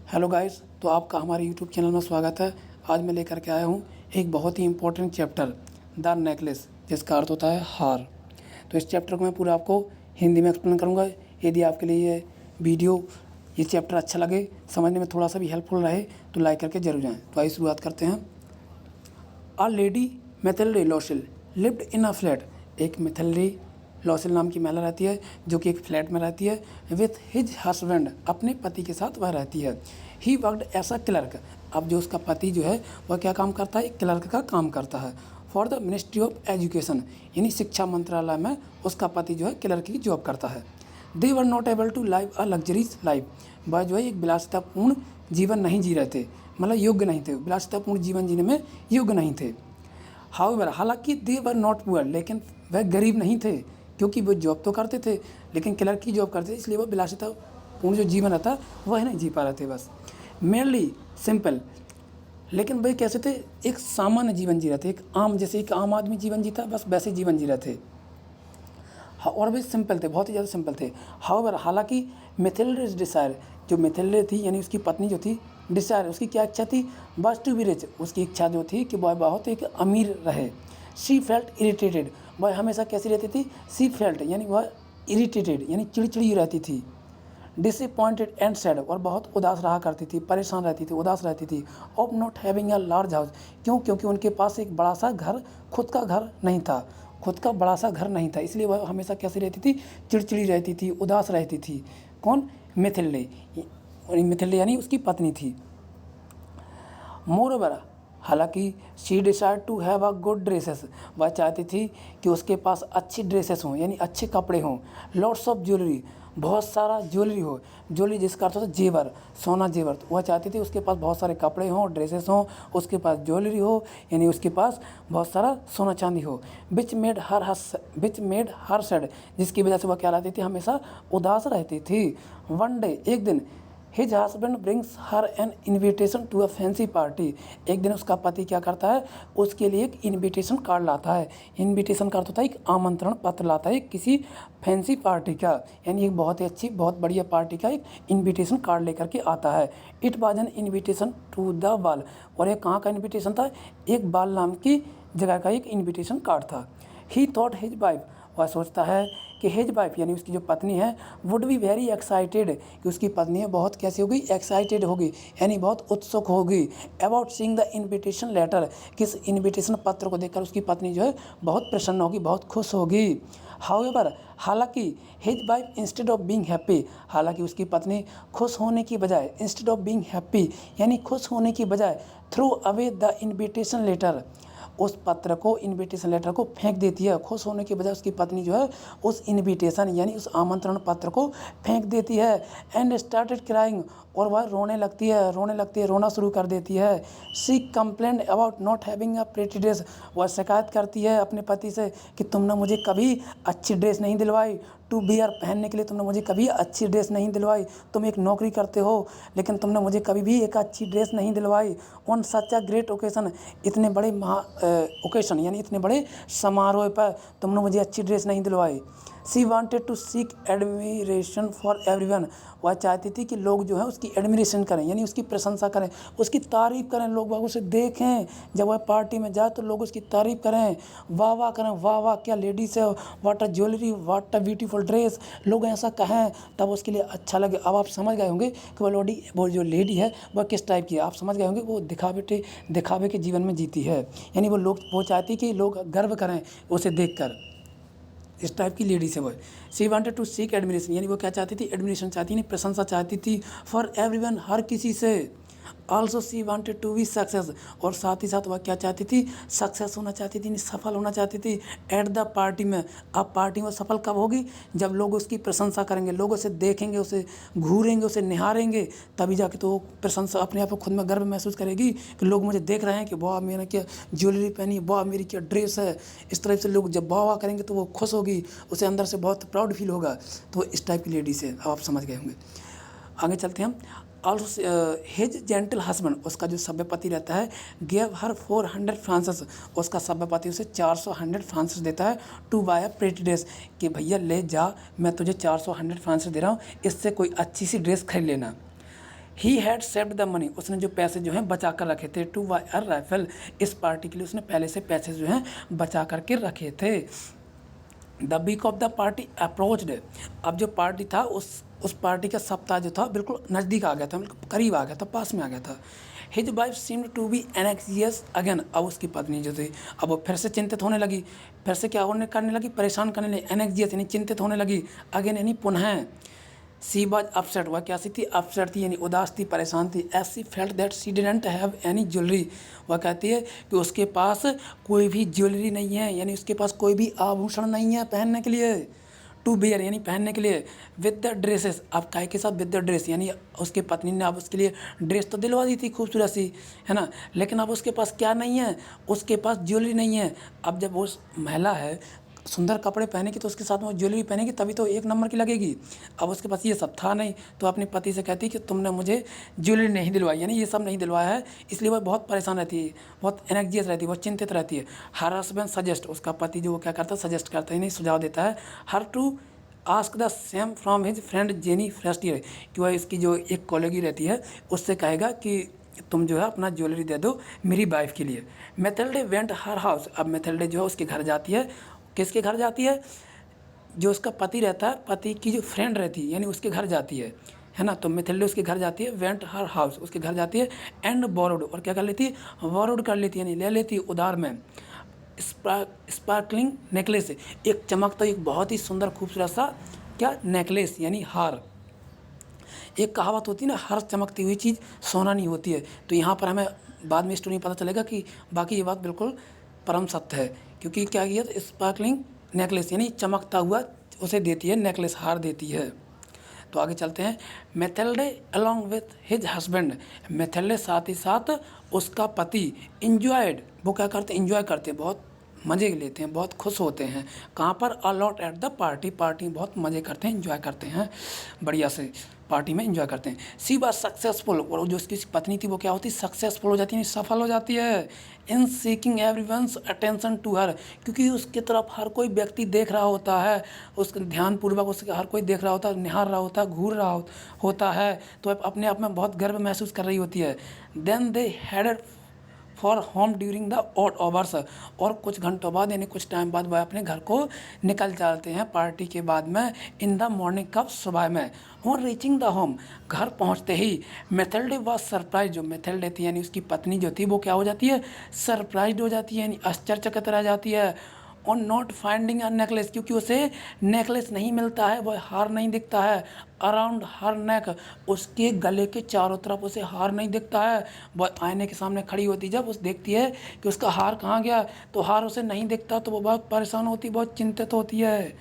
Hello guys, तो आपका हमारे यूट्यूब चैनल में स्वागत है। आज मैं लेकर के आया हूँ एक बहुत ही इम्पोर्टेंट चैप्टर, द नेकलेस, जिसका अर्थ होता है हार। तो इस चैप्टर को मैं पूरा आपको हिंदी में एक्सप्लेन करूँगा। यदि आपके लिए ये चैप्टर अच्छा लगे, समझने में थोड़ा सा भी हेल्पफुल रहे, तो लाइक करके जरूर जाएँ। तो आइए शुरुआत करते हैं। A lady Mathilde Loisel lived in a flat. एक मैथिलरी लॉसिल नाम की महिला रहती है जो कि एक फ्लैट में रहती है। विथ हिज हस्बैंड, अपने पति के साथ वह रहती है। He worked as a clerk. अब जो उसका पति जो है वह क्या काम करता है? एक क्लर्क का काम करता है। For the ministry of education, यानी शिक्षा मंत्रालय में उसका पति जो है क्लर्क की जॉब करता है। They were not able to live a luxuries life. वह जो है एक विलासितापूर्ण जीवन नहीं जी रहे थे, मतलब योग्य नहीं थे, विलासितापूर्ण जीवन जीने में योग्य नहीं थे। हाउएवर, हालांकि दे वर नॉट पुअर, लेकिन वह गरीब नहीं थे, क्योंकि वो जॉब तो करते थे लेकिन क्लर्क की जॉब करते थे, इसलिए वो विलासितापूर्ण जो जीवन रहता वह नहीं जी पा रहे थे। बस मेनली सिंपल, लेकिन भाई कैसे थे? एक सामान्य जीवन जी रहे थे, एक आम, जैसे एक आम आदमी जीवन जीता बस वैसे जीवन जी रहे थे। और भी सिंपल थे, बहुत ही ज़्यादा सिंपल थे। हाउएवर, हालांकि मिथिलडे's डिसायर, जो मिथिलडे थी यानी उसकी पत्नी जो थी, डिसायर उसकी क्या इच्छा थी? बस टू बी रिच, उसकी इच्छा जो थी कि वह बहुत एक अमीर रहे। शी फेल्ट इरिटेटेड, वह हमेशा कैसी रहती थी? सी फेल्ट यानी वह इरिटेटेड यानी चिड़चिड़ी रहती थी। डिसअपॉइंटेड एंड सैड, और बहुत उदास रहा करती थी, परेशान रहती थी, उदास रहती थी। Of not having a large house, क्यों? क्योंकि उनके पास एक बड़ा सा घर, खुद का घर नहीं था, खुद का बड़ा सा घर नहीं था, इसलिए वह हमेशा कैसी रहती थी? चिड़चिड़ी रहती थी, उदास रहती थी। कौन? मिथिलडे। मिथिलडे यानी उसकी पत्नी थी। मोरओवर, हालांकि she decide to have a good dresses, वह चाहती थी कि उसके पास अच्छी ड्रेसेस हों, यानी अच्छे कपड़े हों। लॉट्स ऑफ ज्वेलरी, बहुत सारा ज्वेलरी हो। ज्वेलरी जिसका अर्थ होता है जेवर, सोना जेवर। तो वह चाहती थी उसके पास बहुत सारे कपड़े हों, ड्रेसेस हों, उसके पास ज्वेलरी हो, यानी उसके पास बहुत सारा सोना चांदी हो। विच मेड हर सैड, जिसकी वजह से वह क्या रहती थी? हमेशा उदास रहती थी। वन डे, एक दिन, his husband brings her an invitation to a fancy party. एक दिन उसका पति क्या करता है? उसके लिए एक इन्विटेशन कार्ड लाता है। इन्विटेशन कार्ड होता है एक आमंत्रण पत्र लाता है किसी फैंसी पार्टी का, यानी एक बहुत ही अच्छी, बहुत बढ़िया पार्टी का एक इन्विटेशन कार्ड लेकर के आता है। It was an invitation to the ball, और ये कहाँ का इन्विटेशन था? एक बाल नाम की जगह का एक इन्विटेशन कार्ड था। ही थॉट हिज वाइफ, वह सोचता है कि हिज वाइफ यानी उसकी जो पत्नी है, वुड बी वेरी एक्साइटेड, कि उसकी पत्नी है बहुत कैसी होगी? एक्साइटेड होगी, यानी बहुत उत्सुक होगी। About seeing the invitation letter, किस इन्विटेशन पत्र को देखकर उसकी पत्नी जो है बहुत प्रसन्न होगी, बहुत खुश होगी। हाउएवर, हालांकि his wife instead of being happy, हालांकि उसकी पत्नी खुश होने की बजाय, इंस्टेड ऑफ बीइंग हैप्पी यानी खुश होने की बजाय, throw away the invitation letter, उस पत्र को, इन्विटेशन लेटर को फेंक देती है। खुश होने के बजाय उसकी पत्नी जो है उस इन्विटेशन यानी उस आमंत्रण पत्र को फेंक देती है। एंड स्टार्टेड क्राइंग, और वह रोने लगती है, रोना शुरू कर देती है। She complained about not having a pretty dress, वह शिकायत करती है अपने पति से कि तुमने मुझे कभी अच्छी ड्रेस नहीं दिलवाई, टू बियर, पहनने के लिए तुमने मुझे कभी अच्छी ड्रेस नहीं दिलवाई। तुम एक नौकरी करते हो लेकिन तुमने मुझे कभी भी एक अच्छी ड्रेस नहीं दिलवाई। On such a great occasion, इतने बड़े ओकेशन यानी इतने बड़े समारोह पर तुमने मुझे अच्छी ड्रेस नहीं दिलवाई। She wanted to seek admiration for everyone, वह चाहती थी कि लोग जो है उसकी एडमिरेशन करें, यानी उसकी प्रशंसा करें, उसकी तारीफ़ करें, लोग बाग उसे देखें, जब वह पार्टी में जाए तो लोग उसकी तारीफ़ करें, वाह वाह करें, वाह वाह क्या लेडीज़ है, what a jewellery, what a beautiful dress, लोग ऐसा कहें तब उसके लिए अच्छा लगे। अब आप समझ गए होंगे कि वो जो लेडी है वह किस टाइप की है। आप समझ गए होंगे वो दिखावे के जीवन में जीती है, यानी वो चाहती कि लोग गर्व करें उसे देखकर, इस टाइप की लेडी से वो। She wanted to seek admiration, यानी वो क्या चाहती थी? एडमिरेशन चाहती थी, प्रशंसा चाहती थी। फॉर एवरीवन, हर किसी से। Also she wanted to be success, और साथ ही साथ वह क्या चाहती थी? सक्सेस होना चाहती थी, सफल होना चाहती थी। एट द पार्टी में, अब पार्टी में सफल कब होगी? जब लोग उसकी प्रशंसा करेंगे, लोग उसे देखेंगे, उसे घूरेंगे, उसे निहारेंगे, तभी जाके तो वो प्रशंसा अपने आप को खुद में गर्व महसूस करेगी कि लोग मुझे देख रहे हैं कि वाह मैंने क्या ज्वेलरी पहनी, वाह मेरी क्या ड्रेस है। इस तरह से लोग जब वाह वाह करेंगे तो वो खुश होगी, उसे अंदर से बहुत प्राउड फील होगा। तो इस टाइप की लेडी से अब आप समझ गए होंगे। आगे चलते हैं हम। ऑल्सो हिज जेंटल हस्बैंड, उसका जो सभ्यपति रहता है, गेव हर 400 फ्रांसेस, उसका सभ्यपति उसे 400 फ्रांसेस देता है। To buy a pretty dress, कि भैया ले जा, मैं तुझे 400 फ्रांसेस दे रहा हूँ, इससे कोई अच्छी सी ड्रेस खरीद लेना। He had saved the money, उसने जो पैसे जो हैं बचा कर रखे थे, टू बाय अ राइफल, इस पार्टी के लिए उसने पहले से पैसे जो हैं बचा करके रखे थे। The week of the party approached, अब जो पार्टी था उस पार्टी का सप्ताह जो था बिल्कुल नज़दीक आ गया था, बिल्कुल करीब आ गया था, पास में आ गया था। His wife seemed to be anxious again, अब उसकी पत्नी जो थी अब वो फिर से चिंतित होने लगी, फिर से क्या होने करने लगी, परेशान करने लगी, एनेक्सियस यानी चिंतित होने लगी, अगेन यानी पुनः। सी वॉज अपसेट, वह क्या सी थी, अपसेट थी यानी उदास थी, परेशान थी। As she felt that she didn't have any jewellery, वह कहती है कि उसके पास कोई भी ज्वेलरी नहीं है, यानी उसके पास कोई भी आभूषण नहीं है पहनने के लिए। टू बियर यानी पहनने के लिए। विद द ड्रेसेस, अब काय के साथ, विद द ड्रेस यानी उसके पत्नी ने अब उसके लिए ड्रेस तो दिलवा दी थी खूबसूरत सी, है ना, लेकिन अब उसके पास क्या नहीं है, उसके पास ज्वेलरी नहीं है। अब जब वो महिला है सुंदर कपड़े पहनेगी तो उसके साथ में ज्वेलरी पहनेगी तभी तो एक नंबर की लगेगी। अब उसके पास ये सब था नहीं, तो अपने पति से कहती कि तुमने मुझे ज्वेलरी नहीं दिलवाई, यानी ये सब नहीं दिलवाया है, इसलिए वह बहुत परेशान रहती है, बहुत एनेक्जियस रहती है, बहुत चिंतित रहती है। हर हस्बैंड सजेस्ट, उसका पति जो वो क्या करता है, सजेस्ट करता है, नहीं सुझाव देता है, her to ask the same from his friend Jeanne Forestier, कि वह इसकी जो एक कॉलेगी रहती है उससे कहेगा कि तुम जो है अपना ज्वेलरी दे दो मेरी वाइफ के लिए। मेथेल्डे वेंट हर हाउस, अब मेथेल्डे जो है उसके घर जाती है, किसके घर जाती है, जो उसका पति रहता है, पति की जो फ्रेंड रहती है यानी उसके घर जाती है ना, तो मेथेल्डे उसके घर जाती है, वेंट हर हाउस, उसके घर जाती है, एंड बोरोड, और क्या कर लेती है, बोरोड कर लेती है यानी ले लेती है उधार में, स्पार्कलिंग नेकलेस, एक चमकता एक बहुत ही सुंदर खूबसूरत सा क्या नेकलेस यानी हार। एक कहावत होती है ना, हर चमकती हुई चीज़ सोना नहीं होती है, तो यहाँ पर हमें बाद में स्टोरी में पता चलेगा कि बाकी ये बात बिल्कुल परम सत्य है, क्योंकि क्या किया, स्पार्कलिंग नेकलेस यानी चमकता हुआ उसे देती है, नेकलेस हार देती है। तो आगे चलते हैं। मेथेल्डे अलॉन्ग विथ हिज हस्बैंड, मेथेल्डे साथ ही साथ उसका पति इंजॉयड, वो क्या करते हैं, इंजॉय करते हैं, बहुत मज़े लेते हैं, बहुत खुश होते हैं। कहाँ पर, a lot at the party, party में बहुत मज़े करते हैं, इंजॉय करते हैं, बढ़िया से पार्टी में इंजॉय करते हैं। सी वाज सक्सेसफुल, और जो उसकी पत्नी थी वो क्या होती है, सक्सेसफुल हो जाती है, सफल हो जाती है। In seeking everyone's attention to her, क्योंकि उसकी तरफ हर कोई व्यक्ति देख रहा होता है, उसके ध्यानपूर्वक उसके हर कोई देख रहा होता है, निहार रहा होता है, घूर रहा होता है, तो अपने आप में बहुत गर्व महसूस कर रही होती है। Then they headed for home during the odd hours, और कुछ घंटों बाद यानी कुछ टाइम बाद वह अपने घर को निकल जाते हैं पार्टी के बाद में, इन द मॉर्निंग, कब, सुबह में। और रीचिंग द होम, घर पहुंचते ही मेथेल्डे वॉज सरप्राइज, जो मेथेल्डे थी यानी उसकी पत्नी जो थी वो क्या हो जाती है, सरप्राइज हो जाती है यानी आश्चर्यचकित रह जाती है। और नॉट फाइंडिंग अ नेकलेस, क्योंकि उसे नेकलेस नहीं मिलता है, वह हार नहीं दिखता है। अराउंड हर नेक, उसके गले के चारों तरफ उसे हार नहीं दिखता है। वह आईने के सामने खड़ी होती, जब उस देखती है कि उसका हार कहाँ गया, तो हार उसे नहीं दिखता, तो वो बहुत परेशान होती, बहुत चिंतित होती है।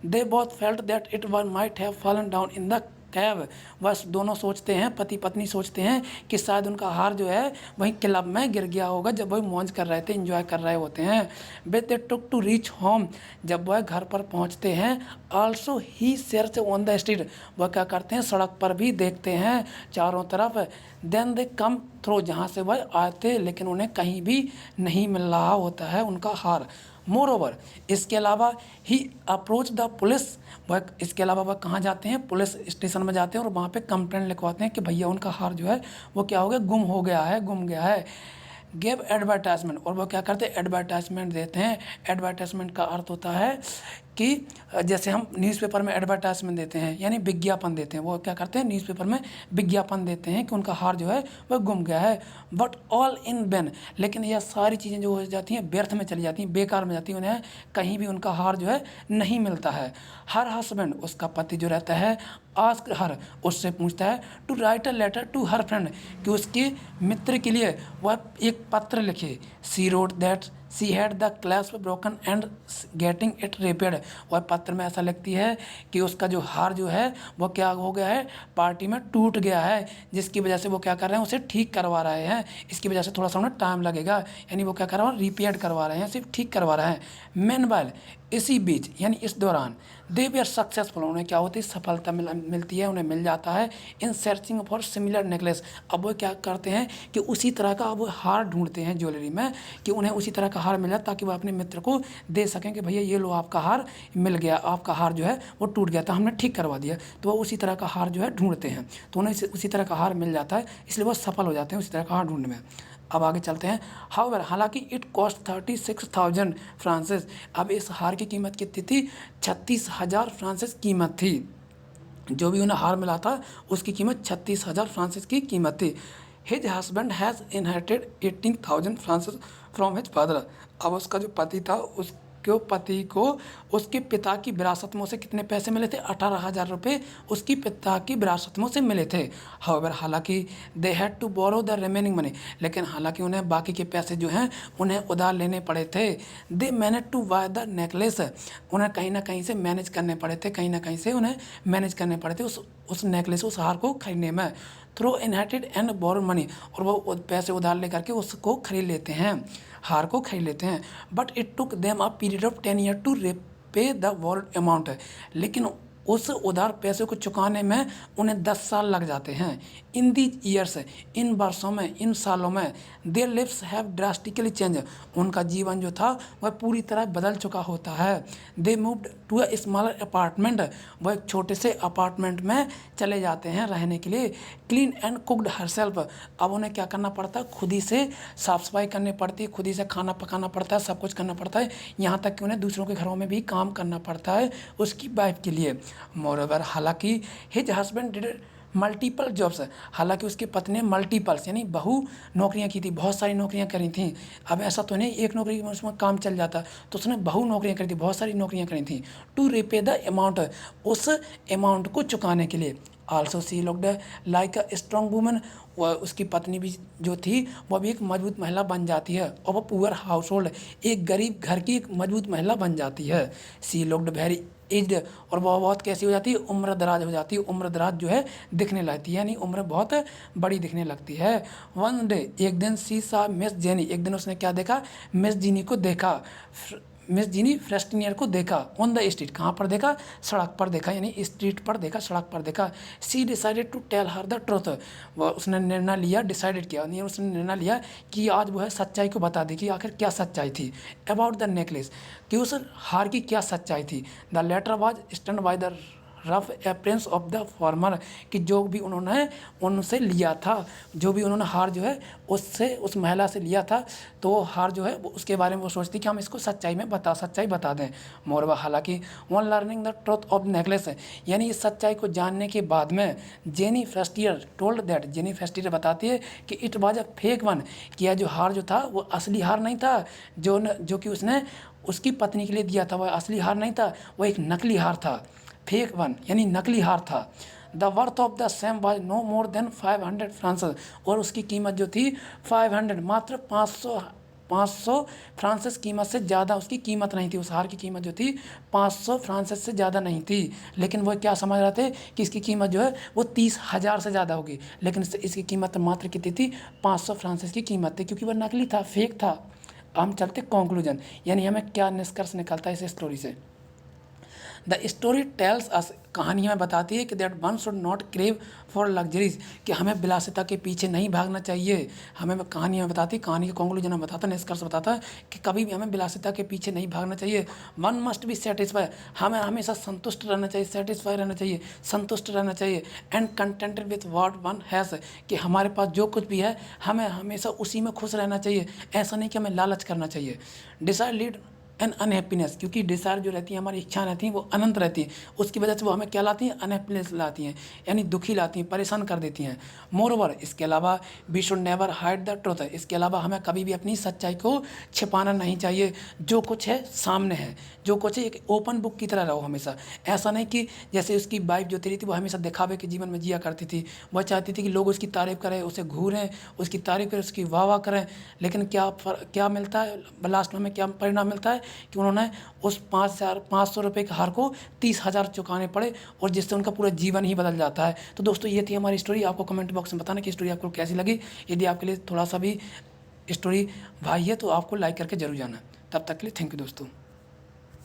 They both felt that it one might have fallen down in the cab, बस दोनों सोचते हैं, पति पत्नी सोचते हैं कि शायद उनका हार जो है वहीं क्लब में गिर गया होगा, जब वह मौज कर रहे थे, एंजॉय कर रहे होते हैं। But they took to reach home, जब वह घर पर पहुंचते हैं, also he search on the street, वह क्या करते हैं, सड़क पर भी देखते हैं चारों तरफ। देन दे कम थ्रो, जहाँ से वह आते लेकिन उन्हें कहीं भी नहीं मिल रहा होता है उनका हार। मोर ओवर, इसके अलावा ही अप्रोच द पुलिस, वह इसके अलावा वह कहाँ जाते हैं, पुलिस स्टेशन में जाते हैं और वहाँ पे कंप्लेंट लिखवाते हैं कि भैया उनका हार जो है वो क्या हो गया, गुम हो गया है, गुम गया है। गेव एडवर्टाइजमेंट, और वो क्या करते हैं, एडवर्टाइजमेंट देते हैं। एडवर्टाइजमेंट का अर्थ होता है कि जैसे हम न्यूज़पेपर में एडवर्टाइजमेंट देते हैं यानी विज्ञापन देते हैं, वो क्या करते हैं, न्यूज़पेपर में विज्ञापन देते हैं कि उनका हार जो है वह गुम गया है। बट ऑल इन वैन, लेकिन यह सारी चीज़ें जो हो जाती हैं व्यर्थ में चली जाती हैं, बेकार में जाती हैं, उन्हें कहीं भी उनका हार जो है नहीं मिलता है। हर हस्बैंड, उसका पति जो रहता है, आस्क हर, उससे पूछता है, to write a letter to her friend, कि उसके मित्र के लिए वह एक पत्र लिखे। She wrote that she had the clasp broken and getting it repaired, वह पत्र में ऐसा लिखती है कि उसका जो हार जो है वो क्या हो गया है, पार्टी में टूट गया है, जिसकी वजह से वो क्या कर रहे हैं, उसे ठीक करवा रहे हैं, इसकी वजह से थोड़ा सा उन्हें टाइम लगेगा, यानी वो क्या करवा रहे हैं, रिपेयर करवा रहे हैं, सिर्फ ठीक करवा रहे हैं। मेनवाइल इसी बीच यानी इस दौरान दे वे आर सक्सेसफुल, उन्हें क्या होती है, सफलता मिलती है, उन्हें मिल जाता है इन सर्चिंग फॉर सिमिलर नेकलेस। अब वो क्या करते हैं कि उसी तरह का अब वो हार ढूंढते हैं ज्वेलरी में कि उन्हें उसी तरह का हार मिला ताकि वह अपने मित्र को दे सकें कि भैया ये लो आपका हार मिल गया, आपका हार जो है वो टूट गया था, हमने ठीक करवा दिया। तो वो उसी तरह का हार जो है ढूंढते हैं, तो उन्हें उसी तरह का हार मिल जाता है, इसलिए वो सफल हो जाते हैं उसी तरह का हार ढूंढने में। अब आगे चलते हैं। हाउएवर, हालांकि इट कॉस्ट 36,000 फ्रांसिस। अब इस हार की कीमत कितनी थी, 36,000 फ्रांसिस कीमत थी। जो भी उन्हें हार मिला था उसकी कीमत 36,000 फ्रांसिस की कीमत थी। His husband has inherited 18,000 Francis from his father. अब उसका जो पति था उसके पति को उसके पिता की विरासत में उसे कितने पैसे मिले थे, 18,000 रुपये उसकी पिता की विरासत में उसे मिले थे। हाउएवर, हालांकि they had to borrow the remaining money, लेकिन हालांकि उन्हें बाकी के पैसे जो हैं उन्हें उधार लेने पड़े थे। They manage to buy the necklace, उन्हें कहीं ना कहीं से मैनेज करने पड़े थे, कहीं ना कहीं से उन्हें मैनेज करने पड़े थे उस नेकलेस, उस हार को खरीदने में। Through inherited and borrow money, और वो पैसे उधार लेकर के उसको खरीद लेते हैं, हार को खरीद लेते हैं। But it took them a period of 10 year to repay the borrowed amount, लेकिन उस उधार पैसे को चुकाने में उन्हें 10 साल लग जाते हैं। इन दीज ईयर्स, इन वर्षों में, इन सालों में, their lives have drastically change, उनका जीवन जो था वह पूरी तरह बदल चुका होता है। They moved to a smaller apartment, वह एक छोटे से अपार्टमेंट में चले जाते हैं रहने के लिए। क्लीन एंड कुकड हरसेल्फ, अब उन्हें क्या करना पड़ता है, खुद ही से साफ सफाई करनी पड़ती है, खुद ही से खाना पकाना पड़ता है, सब कुछ करना पड़ता है, यहाँ तक कि उन्हें दूसरों के घरों में भी काम करना पड़ता है उसकी वाइफ के लिए। मोरओवर, हालांकि his husband did multiple jobs, हालांकि उसकी पत्नी ने मल्टीपल्स यानी बहु नौकरियां की थी, बहुत सारी नौकरियां करी थी। अब ऐसा तो नहीं एक नौकरी में उसमें काम चल जाता, तो उसने बहु नौकरियां करी थी, बहुत सारी नौकरियां करी थी। टू रिपे द अमाउंट, उस अमाउंट को चुकाने के लिए। Also C looked like a strong woman, वह उसकी पत्नी भी जो थी वह भी एक मजबूत महिला बन जाती है, और वह पुअर हाउस होल्ड, एक गरीब घर की एक मजबूत महिला बन जाती है। सी लुक्ड वेरी एज्ड, और वह बहुत कैसी हो जाती है, उम्र दराज हो जाती है, उम्र दराज जो है दिखने लगती है, यानी उम्र बहुत बड़ी दिखने लगती है। वन डे, एक दिन सी सा मिस जेनी, एक दिन उसने क्या देखा, मिस जीनी को देखा, मिस जीनी फ्रेस्टिनियर को देखा। ऑन द स्ट्रीट, कहाँ पर देखा, सड़क पर देखा, यानी स्ट्रीट पर देखा, सड़क पर देखा। She decided to tell her the truth, वह उसने निर्णय लिया, डिसाइडेड किया, यानी उसने निर्णय लिया कि आज वो है सच्चाई को बता दी कि आखिर क्या सच्चाई थी अबाउट द नेकलेस, कि उस हार की क्या सच्चाई थी। The latter was stunned by the rough appearance of the former, कि जो भी उन्होंने उनसे लिया था, जो भी उन्होंने हार जो है उससे, उस महिला से लिया था, तो वो हार जो है उसके बारे में वो सोचती कि हम इसको सच्चाई बता दें। मोरवा, हालांकि one learning the truth of necklace, यानी इस सच्चाई को जानने के बाद में जेनी फ्रेस्टियर टोल्ड दैट, जेनी फ्रेस्टियर बताती है कि it was a fake one, कि यह जो हार जो था वो असली हार नहीं था, जो कि उसने उसकी पत्नी के लिए दिया था, वह असली हार नहीं था, वह एक नकली हार था, फेक वन यानी नकली हार था। The worth of the same was no more than 500 francs, और उसकी कीमत जो थी 500, मात्र 500 फ्रांसिस कीमत से ज़्यादा उसकी कीमत नहीं थी। उस हार की कीमत जो थी 500 फ्रांसिस से ज़्यादा नहीं थी, लेकिन वह क्या समझ रहे थे कि इसकी कीमत जो है वो 30,000 से ज़्यादा होगी, लेकिन इसकी कीमत मात्र कितनी थी, 500 फ्रांसिस की कीमत थी, क्योंकि वह नकली था, फेक था। हम चलते कंक्लूजन, यानी हमें क्या निष्कर्ष निकलता है इस स्टोरी से। द स्टोरी टेल्स अस, कहानी हमें बताती है कि that one should not crave for luxuries, कि हमें विलासिता के पीछे नहीं भागना चाहिए। हमें कहानी हमें बताती है, कहानी का कंक्लूजन हमें बताता है, निष्कर्ष बताता है कि कभी भी हमें विलासिता के पीछे नहीं भागना चाहिए। वन मस्ट बी सेटिस्फाई, हमें हमेशा संतुष्ट रहना चाहिए, सेटिस्फाई रहना चाहिए, संतुष्ट रहना चाहिए। And contented with what one has, कि हमारे पास जो कुछ भी है हमें हमेशा उसी में खुश रहना चाहिए, ऐसा नहीं कि हमें लालच करना चाहिए। डिसाइड लीड एंड अनहैप्पीनेस, क्योंकि डिज़ायर जो रहती है, हमारी इच्छा रहती हैं वो अनंत रहती है, उसकी वजह से वो हमें क्या लाती हैं, अनहैप्पीनेस लाती हैं, यानी दुखी लाती हैं, परेशान कर देती हैं। मोरओवर, इसके अलावा we should never hide the truth, इसके अलावा हमें कभी भी अपनी सच्चाई को छिपाना नहीं चाहिए। जो कुछ है सामने है, जो कुछ है एक ओपन बुक की तरह रहो हमेशा। ऐसा नहीं कि जैसे उसकी वाइफ जो थी वो हमेशा दिखावे के जीवन में जिया करती थी, वह चाहती थी कि लोग उसकी तारीफ़ करें, उसे घूरें, उसकी तारीफ़ करें, उसकी वाह करें, लेकिन क्या मिलता है लास्ट में, हमें क्या परिणाम मिलता है कि उन्होंने उस 5,500 रुपये के हार को 30,000 चुकाने पड़े, और जिससे उनका पूरा जीवन ही बदल जाता है। तो दोस्तों ये थी हमारी स्टोरी। आपको कमेंट बॉक्स में बताना कि स्टोरी आपको कैसी लगी। यदि आपके लिए थोड़ा सा भी स्टोरी भाई है तो आपको लाइक करके जरूर जाना। तब तक के लिए थैंक यू दोस्तों।